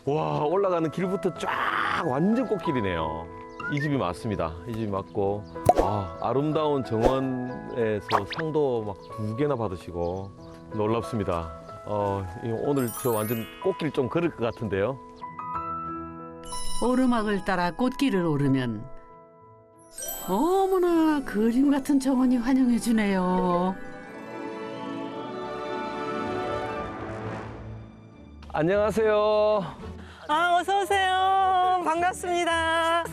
와, 올라가는 길부터 쫙 완전 꽃길이네요. 이 집이 맞습니다. 이 집이 맞고, 아름다운 정원에서 상도 막 2개나 받으시고 놀랍습니다. 오늘 저 완전 꽃길 좀 걸을 것 같은데요. 오르막을 따라 꽃길을 오르면 어머나 그림 같은 정원이 환영해 주네요. 안녕하세요. 어서 오세요. 반갑습니다.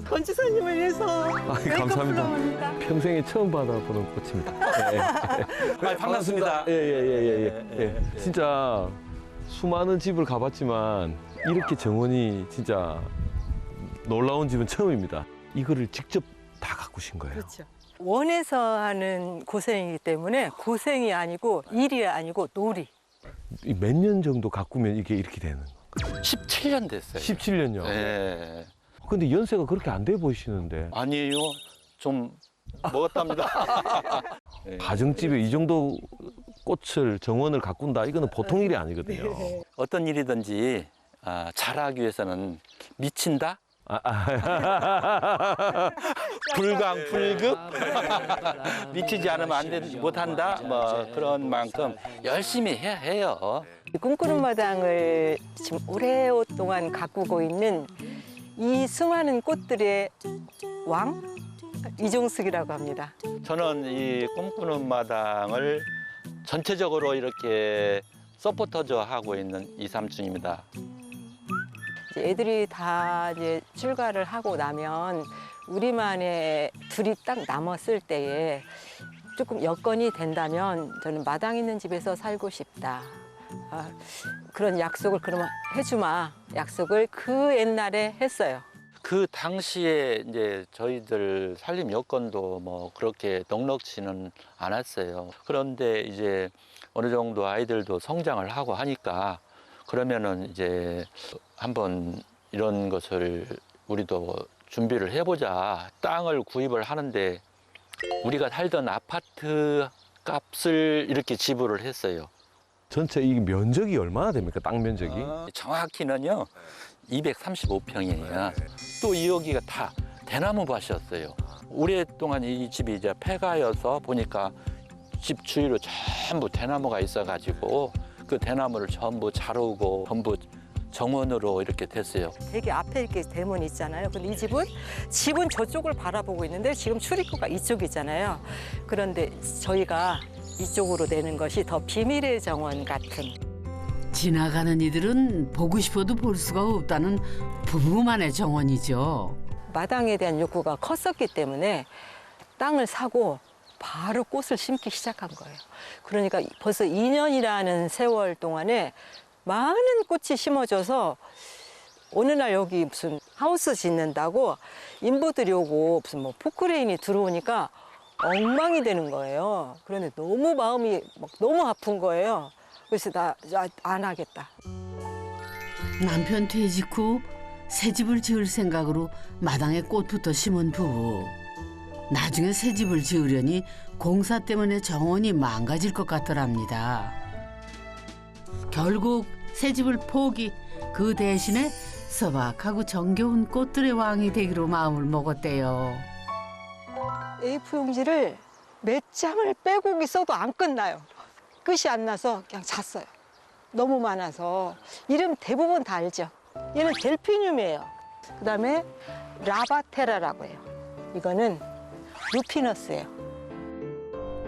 건지사님을 위해서 감사합니다. 메이크업 평생에 처음 받아보는 꽃입니다. 예. 반갑습니다. 예. 진짜 수많은 집을 가봤지만 이렇게 정원이 진짜 놀라운 집은 처음입니다. 이거를 직접 다 가꾸신 거예요. 그렇죠. 원해서 하는 고생이기 때문에 고생이 아니고 일이 아니고 놀이. 몇 년 정도 가꾸면 이게 이렇게 되는 거예요? 17년 됐어요. 17년요? 네. 근데 연세가 그렇게 안 돼 보이시는데. 아니에요. 좀 먹었답니다. 네. 가정집에 이 정도 꽃을, 정원을 가꾼다, 이거는 보통 일이 아니거든요. 어떤 일이든지 잘하기 위해서는 미친다? 불강불급? 미치지 않으면 안 돼, 못한다? 뭐 그런 만큼 열심히 해야 해요. 꿈꾸는 마당을 지금 오랫동안 가꾸고 있는 이 수많은 꽃들의 왕? 이종숙이라고 합니다. 저는 이 꿈꾸는 마당을 전체적으로 이렇게 서포터즈 하고 있는 이삼촌입니다. 이제 애들이 다 이제 출가를 하고 나면 우리만의 둘이 딱 남았을 때에 조금 여건이 된다면 저는 마당 있는 집에서 살고 싶다. 그런 약속을 그러면 해주마. 약속을 그 옛날에 했어요. 그 당시에 이제 저희들 살림 여건도 뭐 그렇게 넉넉지는 않았어요. 그런데 이제 어느 정도 아이들도 성장을 하고 하니까 그러면은 이제 한번 이런 것을 우리도 준비를 해보자. 땅을 구입을 하는데 우리가 살던 아파트 값을 이렇게 지불을 했어요. 전체 이 면적이 얼마나 됩니까? 땅 면적이? 정확히는요 235평이에요. 또 여기가 다 대나무 밭이었어요. 오랫동안 이 집이 이제 폐가여서 보니까 집 주위로 전부 대나무가 있어가지고 그 대나무를 전부 자르고 전부 정원으로 이렇게 됐어요. 되게 앞에 이렇게 대문이 있잖아요. 근데 이 집은 저쪽을 바라보고 있는데 지금 출입구가 이쪽이잖아요. 그런데 저희가 이쪽으로 내는 것이 더 비밀의 정원 같은. 지나가는 이들은 보고 싶어도 볼 수가 없다는 부부만의 정원이죠. 마당에 대한 욕구가 컸었기 때문에 땅을 사고 바로 꽃을 심기 시작한 거예요. 그러니까 벌써 2년이라는 세월 동안에 많은 꽃이 심어져서 어느 날 여기 무슨 하우스 짓는다고 인부들이 오고 무슨 뭐 포크레인이 들어오니까 엉망이 되는 거예요. 그런데 너무 마음이 막 너무 아픈 거예요. 그래서 나 안 하겠다. 남편 퇴직 후 새 집을 지을 생각으로 마당에 꽃부터 심은 부부. 나중에 새 집을 지으려니 공사 때문에 정원이 망가질 것 같더랍니다. 결국 새 집을 포기, 그 대신에 소박하고 정겨운 꽃들의 왕이 되기로 마음을 먹었대요. A4 용지를 몇 장을 빼곡히 써도 안 끝나요. 끝이 안 나서 그냥 잤어요. 너무 많아서. 이름 대부분 다 알죠? 얘는 델피늄이에요. 그다음에 라바테라라고 해요. 이거는 루피너스예요.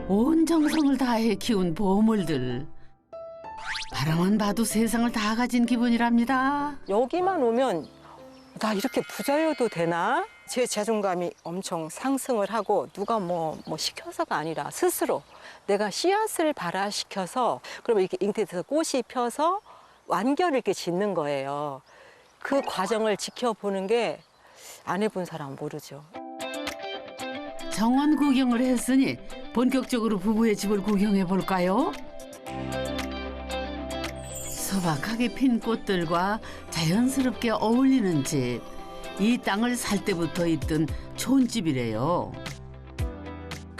온 정성을 다해 키운 보물들. 바라만 봐도 세상을 다 가진 기분이랍니다. 여기만 오면 나 이렇게 부자여도 되나? 제 자존감이 엄청 상승을 하고 누가 뭐 시켜서가 아니라 스스로 내가 씨앗을 발화시켜서 그러면 이렇게 잉태돼서 꽃이 펴서 완결을 이렇게 짓는 거예요. 그 과정을 지켜보는 게 안 해본 사람은 모르죠. 정원 구경을 했으니 본격적으로 부부의 집을 구경해 볼까요? 소박하게 핀 꽃들과 자연스럽게 어울리는 집. 이 땅을 살 때부터 있던 촌집이래요.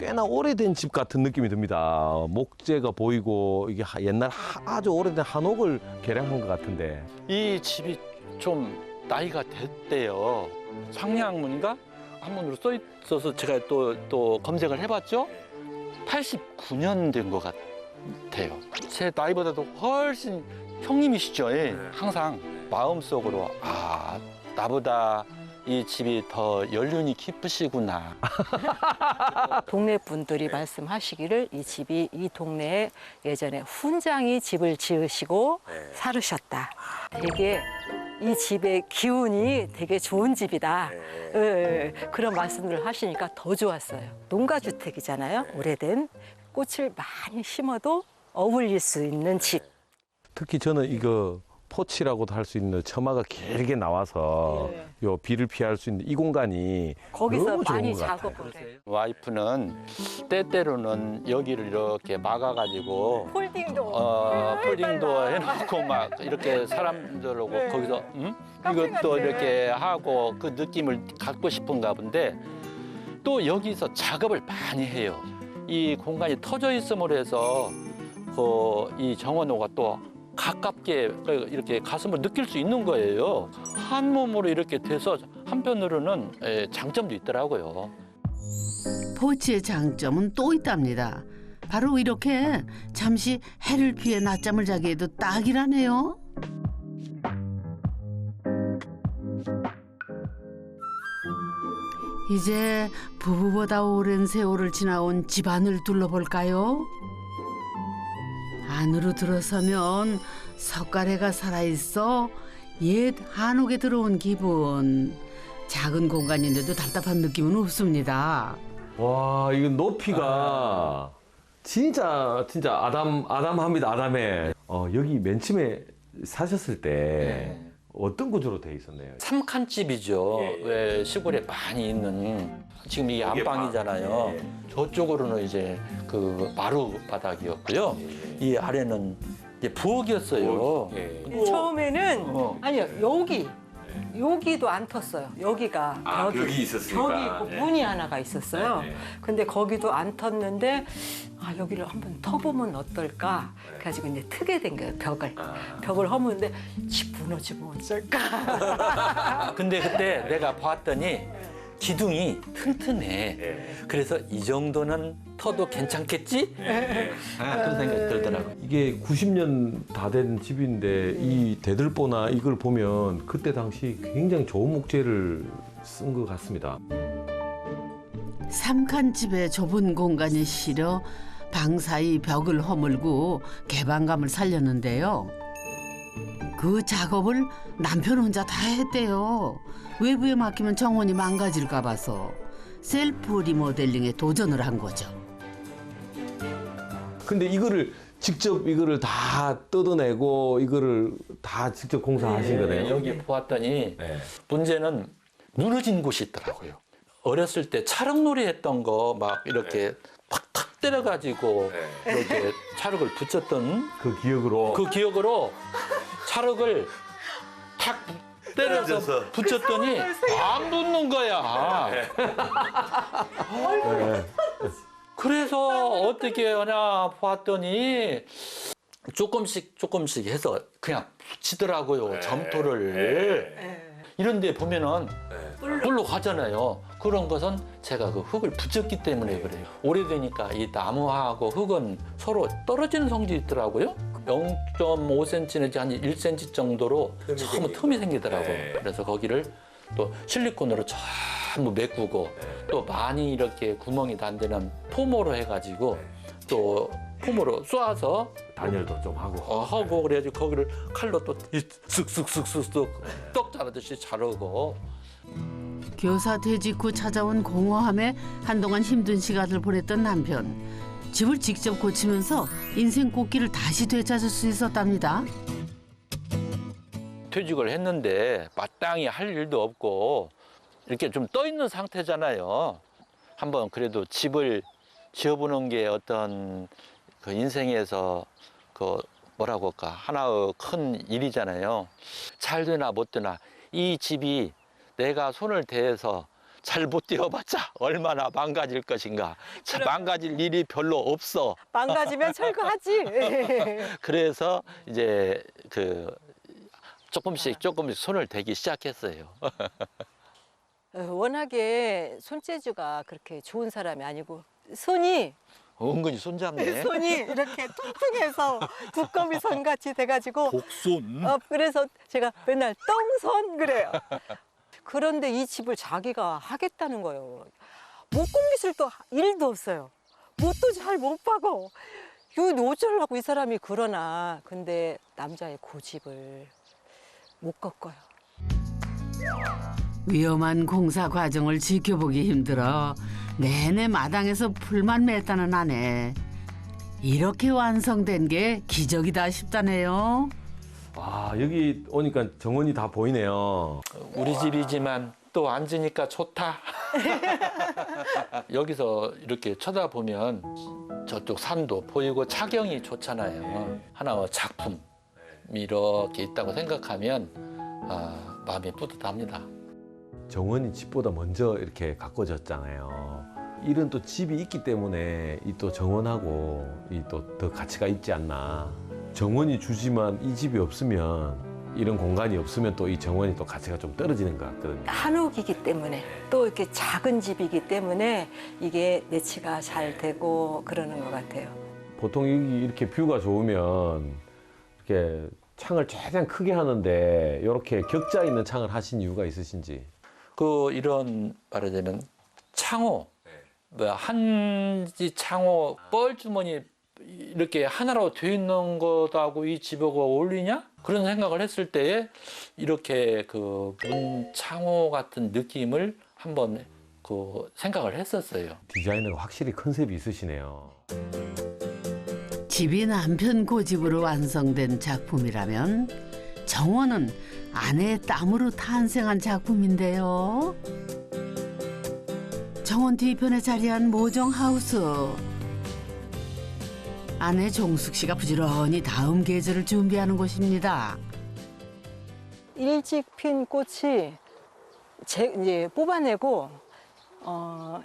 꽤나 오래된 집 같은 느낌이 듭니다. 목재가 보이고 이게 옛날 아주 오래된 한옥을 개량한 것 같은데. 이 집이 좀 나이가 됐대요. 상량문인가? 한문으로 써 있어서 제가 또 검색을 해봤죠. 89년 된 것 같아요. 제 나이보다도 훨씬 형님이시죠. 예. 항상 마음속으로 나보다 이 집이 더 연륜이 깊으시구나. 동네 분들이 말씀하시기를 이 동네에 예전에 훈장이 집을 지으시고 살으셨다. 되게 이 집의 기운이 되게 좋은 집이다. 그런 말씀들을 하시니까 더 좋았어요. 농가주택이잖아요. 오래된 꽃을 많이 심어도 어울릴 수 있는 집. 특히 저는 이거 포치라고도 할 수 있는 처마가 길게 나와서 요 비를 피할 수 있는 이 공간이 거기서 너무 좋은 많이 것 같아요. 작업을 해. 와이프는 때때로는 여기를 이렇게 막아가지고 폴딩도 해놓고 막 이렇게 사람들하고 거기서 이것도 이렇게 하고 그 느낌을 갖고 싶은가 본데 또 여기서 작업을 많이 해요. 이 공간이 터져 있음으로 해서 이 정원호가 또 가깝게 이렇게 가슴을 느낄 수 있는 거예요. 한 몸으로 이렇게 돼서 한편으로는 장점도 있더라고요. 포치의 장점은 또 있답니다. 바로 이렇게 잠시 해를 피해 낮잠을 자기에도 딱이라네요. 이제 부부보다 오랜 세월을 지나온 집안을 둘러볼까요? 안으로 들어서면 석가래가 살아있어 옛 한옥에 들어온 기분. 작은 공간인데도 답답한 느낌은 없습니다. 와, 이거 높이가 진짜 아담합니다. 아담해. 여기 맨 처음에 사셨을 때 어떤 구조로 돼 있었나요? 삼칸집이죠. 왜 시골에 많이 있는 지금 이게 안방이잖아요. 저쪽으로는 이제 그 마루 바닥이었고요. 이 아래는 이제 부엌이었어요. 처음에는 아니요 여기도 안 텄어요. 여기가 벽이 있었으니까. 벽이 있고 문이 하나가 있었어요. 근데 거기도 안 텄는데 여기를 한번 터보면 어떨까? 그래가지고 이제 트게 된 거예요. 벽을 허무는데 집 무너지면 어쩔까? 근데 그때 내가 봤더니 기둥이 튼튼해. 그래서 이 정도는 터도 괜찮겠지? 그런 생각이 들더라고요. 이게 90년 다 된 집인데 이 대들보나 이걸 보면 그때 당시 굉장히 좋은 목재를 쓴 것 같습니다. 삼칸집의 좁은 공간에 실어 방 사이 벽을 허물고 개방감을 살렸는데요. 그 작업을 남편 혼자 다 했대요. 외부에 맡기면 정원이 망가질까 봐서 셀프 리모델링에 도전을 한 거죠. 근데 이거를 직접 이거를 다 뜯어내고 이거를 다 직접 공사하신 거네요. 여기 보았더니 문제는 무너진 곳이 있더라고요. 어렸을 때 차력놀이 했던 거 막 이렇게 탁탁 때려가지고 이렇게 차력을 붙였던 그 기억으로 차력을 탁 때려서 붙였더니 안 붙는 거야. 그래서 어떻게 하냐 봤더니 조금씩 해서 그냥 붙이더라고요. 점토를. 이런 데 보면은 뿔로 가잖아요. 그런 것은 제가 그 흙을 붙였기 때문에 그래요. 오래되니까 이 나무하고 흙은 서로 떨어지는 성질이 있더라고요. 0.5cm 내지 한 1cm 정도로 전부 틈이 생기더라고요. 그래서 거기를 또 실리콘으로 전부 메꾸고 또 많이 이렇게 구멍이 난 데는 포모로 해가지고 또 폼으로 쏴서 단열도 좀 하고. 그래가지고 거기를 칼로 또 쓱쓱쓱쓱쓱 떡 자르듯이 자르고. 교사 퇴직 후 찾아온 공허함에 한동안 힘든 시간을 보냈던 남편. 집을 직접 고치면서 인생 꽃길을 다시 되찾을 수 있었답니다. 퇴직을 했는데 마땅히 할 일도 없고 이렇게 좀 떠 있는 상태잖아요. 한번 그래도 집을 지어보는 게 어떤 그 인생에서 그 뭐라고 할까 하나의 큰 일이잖아요. 잘 되나 못 되나 이 집이 내가 손을 대서 잘 못 뛰어봤자 얼마나 망가질 것인가. 망가질 일이 별로 없어. 망가지면 철거하지. 그래서 이제 조금씩 손을 대기 시작했어요. 워낙에 손재주가 그렇게 좋은 사람이 아니고 손이 은근히 손잡네. 손이 이렇게 퉁퉁해서 두꺼비 손같이 돼가지고 복손. 그래서 제가 맨날 똥손 그래요. 그런데 이 집을 자기가 하겠다는 거예요. 목공 기술도 일도 없어요. 못도 잘 못 박어. 이거 어쩌려고 이 사람이 그러나. 근데 남자의 고집을 못 꺾어요. 위험한 공사 과정을 지켜보기 힘들어 내내 마당에서 풀만 맸다는 아내. 이렇게 완성된 게 기적이다 싶다네요. 아, 여기 오니까 정원이 다 보이네요. 우리 집이지만 또 앉으니까 좋다. 여기서 이렇게 쳐다보면 저쪽 산도 보이고 차경이 좋잖아요. 하나의 작품이 이렇게 있다고 생각하면 마음이 뿌듯합니다. 정원이 집보다 먼저 이렇게 가꿔졌잖아요. 이런 또 집이 있기 때문에 이 또 정원하고 이 또 더 가치가 있지 않나. 정원이 주지만 이 집이 없으면, 이런 공간이 없으면 또 이 정원이 또 가치가 좀 떨어지는 것 같거든요. 한옥이기 때문에 또 이렇게 작은 집이기 때문에 이게 내치가 잘 되고 그러는 것 같아요. 보통 여기 이렇게 뷰가 좋으면 이렇게 창을 최대한 크게 하는데 이렇게 격자 있는 창을 하신 이유가 있으신지? 이런 말하자면 창호, 한지 창호 뻘주머니 이렇게 하나로 되어 있는 것하고 이 집하고 어울리냐? 그런 생각을 했을 때에 이렇게 문 창호 같은 느낌을 한번 생각을 했었어요. 디자이너가 확실히 컨셉이 있으시네요. 집이 남편 고집으로 완성된 작품이라면 정원은 아내의 땀으로 탄생한 작품인데요. 정원 뒤편에 자리한 모종하우스. 아내 종숙 씨가 부지런히 다음 계절을 준비하는 곳입니다. 일찍 핀 꽃이 이제 뽑아내고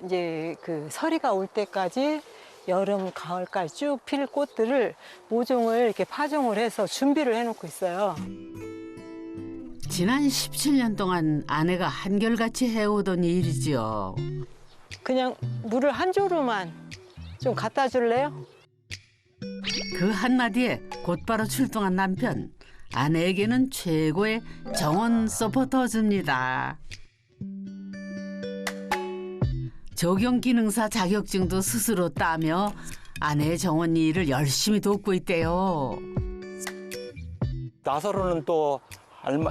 이제 서리가 올 때까지 여름, 가을까지 쭉 필 꽃들을 모종을 이렇게 파종을 해서 준비를 해놓고 있어요. 지난 17년 동안 아내가 한결같이 해오던 일이지요. 그냥 물을 한 조루만 좀 갖다 줄래요? 그 한마디에 곧바로 출동한 남편. 아내에게는 최고의 정원 서포터즈입니다. 적용기능사 자격증도 스스로 따며 아내의 정원 일을 열심히 돕고 있대요. 나서로는 또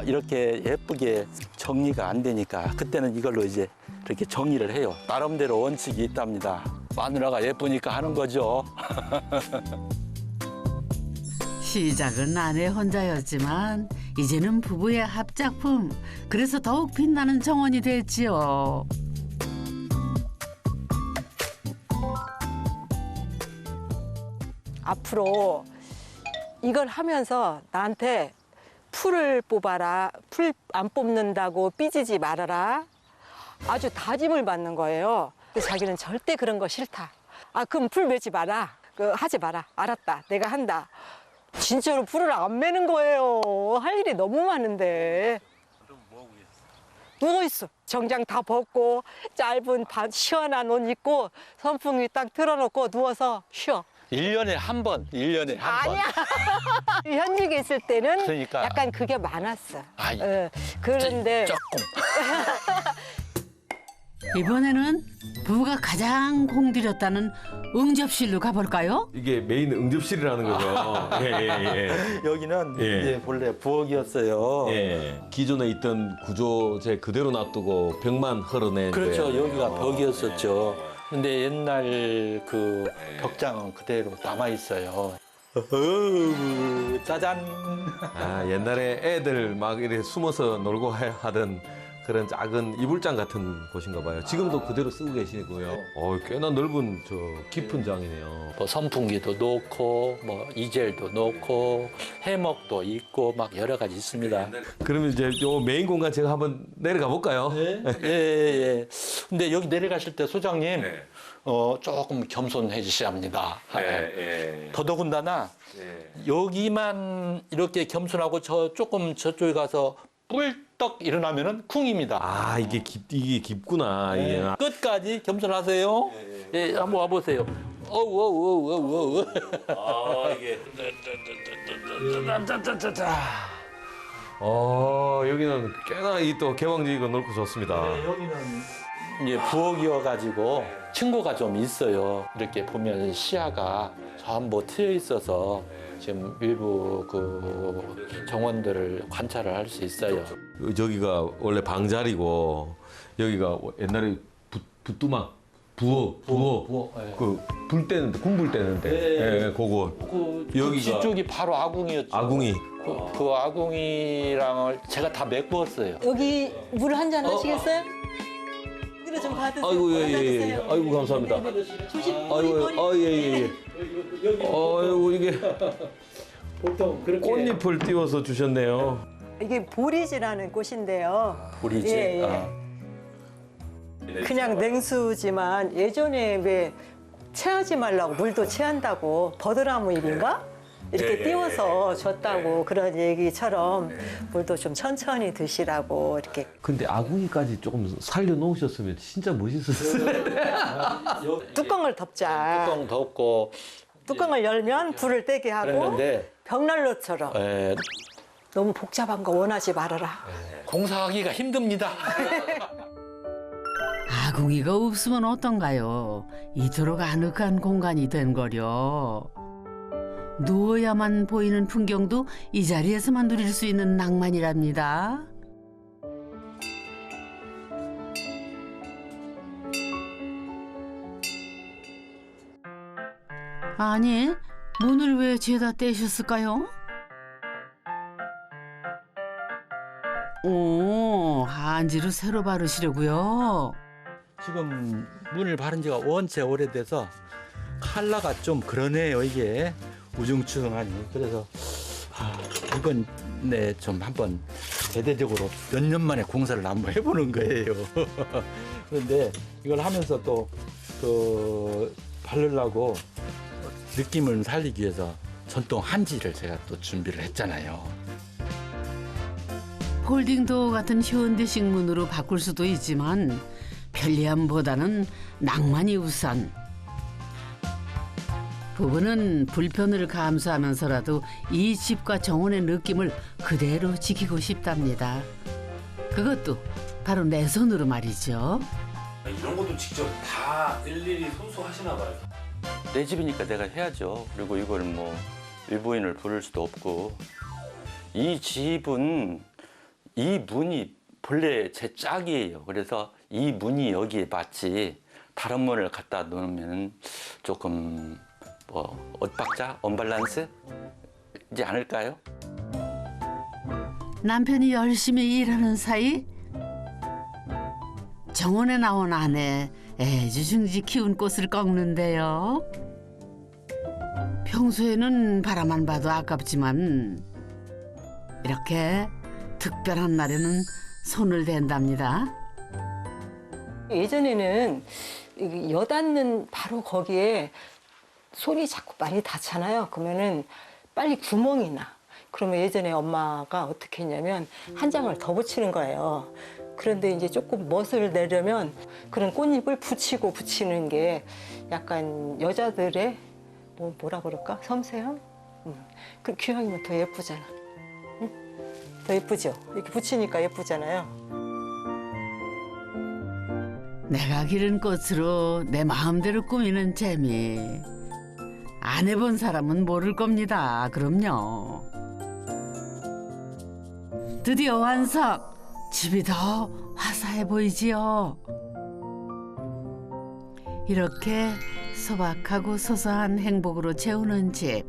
이렇게 예쁘게 정리가 안 되니까 그때는 이걸로 이제 이렇게 정리를 해요. 나름대로 원칙이 있답니다. 마누라가 예쁘니까 하는 거죠. 시작은 아내 혼자였지만 이제는 부부의 합작품. 그래서 더욱 빛나는 정원이 됐지요. 앞으로 이걸 하면서 나한테 풀을 뽑아라. 풀 안 뽑는다고 삐지지 말아라. 아주 다짐을 받는 거예요. 근데 자기는 절대 그런 거 싫다. 그럼 풀 매지 마라. 하지 마라. 알았다. 내가 한다. 진짜로 풀을 안 매는 거예요. 할 일이 너무 많은데. 그럼 뭐 하고 있어? 누워 있어. 정장 다 벗고 짧은 시원한 옷 입고 선풍기 딱 틀어놓고 누워서 쉬어. 1년에 한 번, 1년에 한 번. 아니야. 현직에 있을 때는 그러니까. 약간 그게 많았어. 아이, 그런데 조금. 이번에는 부부가 가장 공들였다는 응접실로 가볼까요? 이게 메인 응접실이라는 거죠. 예. 여기는 예. 이제 본래 부엌이었어요. 예. 기존에 있던 구조제 그대로 놔두고 벽만 흐르낸 그렇죠. 거예요. 여기가 벽이었었죠. 근데 옛날 벽장은 그대로 남아 있어요. 짜잔. 옛날에 애들 막 이렇게 숨어서 놀고 하던 그런 작은 이불장 같은 곳인가 봐요. 지금도 그대로 쓰고 계시고요. 꽤나 넓은 저 깊은 장이네요. 뭐 선풍기도 놓고 뭐 이젤도 놓고 해먹도 있고 막 여러 가지 있습니다. 그러면 이제 요 메인 공간 제가 한번 내려가 볼까요? 예, 예. 근데 여기 내려가실 때 소장님 조금 겸손해 주셔야 합니다. 더더군다나 여기만 이렇게 겸손하고 조금 저쪽에 가서 뿔떡 일어나면은 쿵입니다. 아, 이게 깊구나. 이게. 끝까지 겸손하세요. 예, 한번 와보세요. 어우. 아, 이게. 여기는 꽤나 이 또 개방지기가 넓고 좋습니다. 여기는 이제 부엌이어가지고 층고가 좀 있어요. 이렇게 보면 시야가 전부 트여 있어서 지금 일부 그 정원들을 관찰을 할 수 있어요. 저기가 원래 방자리고 여기가 옛날에 부뚜막 부엌 예. 그 불 때는데 군불 때는데 예. 그거 그 여기가 뒤쪽이 바로 아궁이였죠. 아궁이. 그 아궁이랑을 제가 다 메꾸었어요. 여기 물 한 잔 하시겠어요? 이거 좀 받으세요. 아이고 예. 받아주세요. 아이고 감사합니다. 조심. 아이고 예. 아이고 이게 보통 그렇게 꽃잎을 띄워서 주셨네요. 이게 보리지라는 꽃인데요. 보리지. 예, 예. 그냥 냉수지만 예전에 왜 체하지 말라고 물도 체한다고 버드나무 잎인가? 이렇게 띄워서 줬다고 그런 얘기처럼 물도 좀 천천히 드시라고 이렇게. 근데 아궁이까지 조금 살려놓으셨으면 진짜 멋있었어요. 뚜껑을 덮자. 뚜껑 덮고 뚜껑을 열면 불을 떼게 하고 그랬는데 벽난로처럼. 예, 너무 복잡한 거 원하지 말아라. 공사하기가 힘듭니다. 아궁이가 없으면 어떤가요? 이토록 아늑한 공간이 된 거려. 누워야만 보이는 풍경도 이 자리에서만 누릴 수 있는 낭만이랍니다. 아니, 문을 왜 죄다 떼셨을까요? 오, 한지로 새로 바르시려고요. 지금 문을 바른 지가 원체 오래돼서 컬러가 좀 그러네요. 이게 우중충하니. 그래서 이번 좀 한번 대대적으로 몇 년 만에 공사를 한번 해보는 거예요. 그런데 이걸 하면서 또 바르려고 느낌을 살리기 위해서 전통 한지를 제가 또 준비를 했잖아요. 폴딩도어 같은 현대식 문으로 바꿀 수도 있지만 편리함보다는 낭만이 우선. 부부는 불편을 감수하면서라도 이 집과 정원의 느낌을 그대로 지키고 싶답니다. 그것도 바로 내 손으로 말이죠. 이런 것도 직접 다 일일이 손수하시나 봐요. 내 집이니까 내가 해야죠. 그리고 이걸 뭐 일부인을 부를 수도 없고. 이 집은 이 문이 본래 제 짝이에요. 그래서 이 문이 여기에 맞지 다른 문을 갖다 놓으면 조금 뭐 엇박자, 언밸런스 이지 않을까요? 남편이 열심히 일하는 사이 정원에 나온 아내 애지중지 키운 꽃을 꺾는데요. 평소에는 바라만 봐도 아깝지만 이렇게 특별한 날에는 손을 댄답니다. 예전에는 여닫는 바로 거기에 손이 자꾸 많이 닿잖아요. 그러면은 빨리 구멍이 나. 그러면 예전에 엄마가 어떻게 했냐면 한 장을 더 붙이는 거예요. 그런데 이제 조금 멋을 내려면 그런 꽃잎을 붙이는 게 약간 여자들의 뭐라 그럴까? 섬세함? 그 귀향이면 더 예쁘잖아. 응? 더 예쁘죠? 이렇게 붙이니까 예쁘잖아요. 내가 기른 꽃으로 내 마음대로 꾸미는 재미. 안 해본 사람은 모를 겁니다. 그럼요. 드디어 완성! 집이 더 화사해 보이지요. 이렇게 소박하고 소소한 행복으로 채우는 집.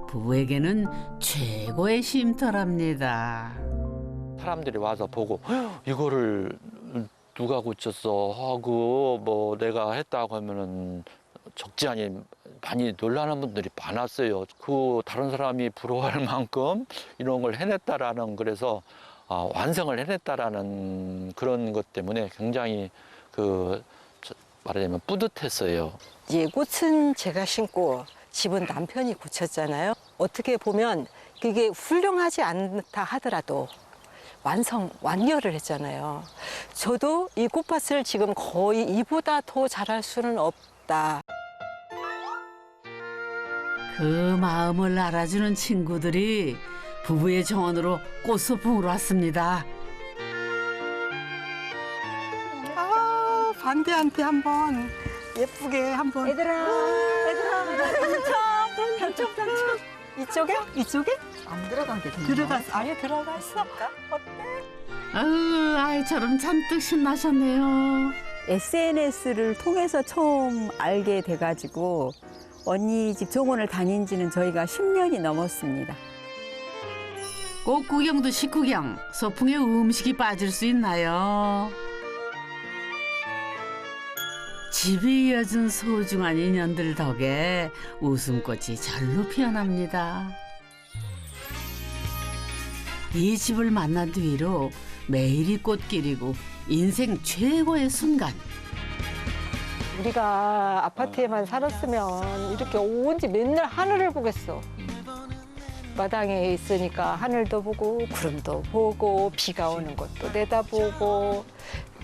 부부에게는 최고의 쉼터랍니다. 사람들이 와서 보고 이거를 누가 고쳤어 하고 뭐 내가 했다고 하면은 적지 않이 많이 놀라는 분들이 많았어요. 그 다른 사람이 부러워할 만큼 이런 걸 해냈다라는 그래서 완성을 해냈다라는 그런 것 때문에 굉장히 말하자면 뿌듯했어요. 이제 꽃은 제가 심고 집은 남편이 고쳤잖아요. 어떻게 보면 그게 훌륭하지 않다 하더라도 완결을 했잖아요. 저도 이 꽃밭을 지금 거의 이보다 더 잘할 수는 없다. 그 마음을 알아주는 친구들이 부부의 정원으로 꽃소풍으로 왔습니다. 반대한테 한번 예쁘게 한번. 얘들아. 당첨. 이쪽에? 안 들어가게 들어갔어. 아예 들어갔어. 아이처럼 잔뜩 신나셨네요. SNS를 통해서 처음 알게 돼가지고 언니 집 정원을 다닌 지는 저희가 10년이 넘었습니다. 꽃 구경도 식구경, 소풍에 음식이 빠질 수 있나요? 집이 이어진 소중한 인연들 덕에 웃음꽃이 절로 피어납니다. 이 집을 만난 뒤로 매일이 꽃길이고 인생 최고의 순간. 우리가 아파트에만 살았으면 이렇게 온지 맨날 하늘을 보겠어. 마당에 있으니까 하늘도 보고 구름도 보고 비가 오는 것도 내다보고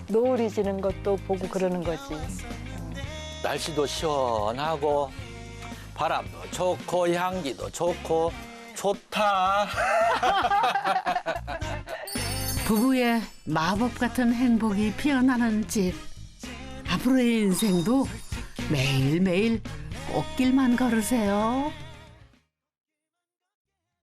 노을이 지는 것도 보고 그러는 거지. 날씨도 시원하고 바람도 좋고 향기도 좋고 좋다. 부부의 마법 같은 행복이 피어나는 집. 앞으로의 인생도 매일매일 꽃길만 걸으세요.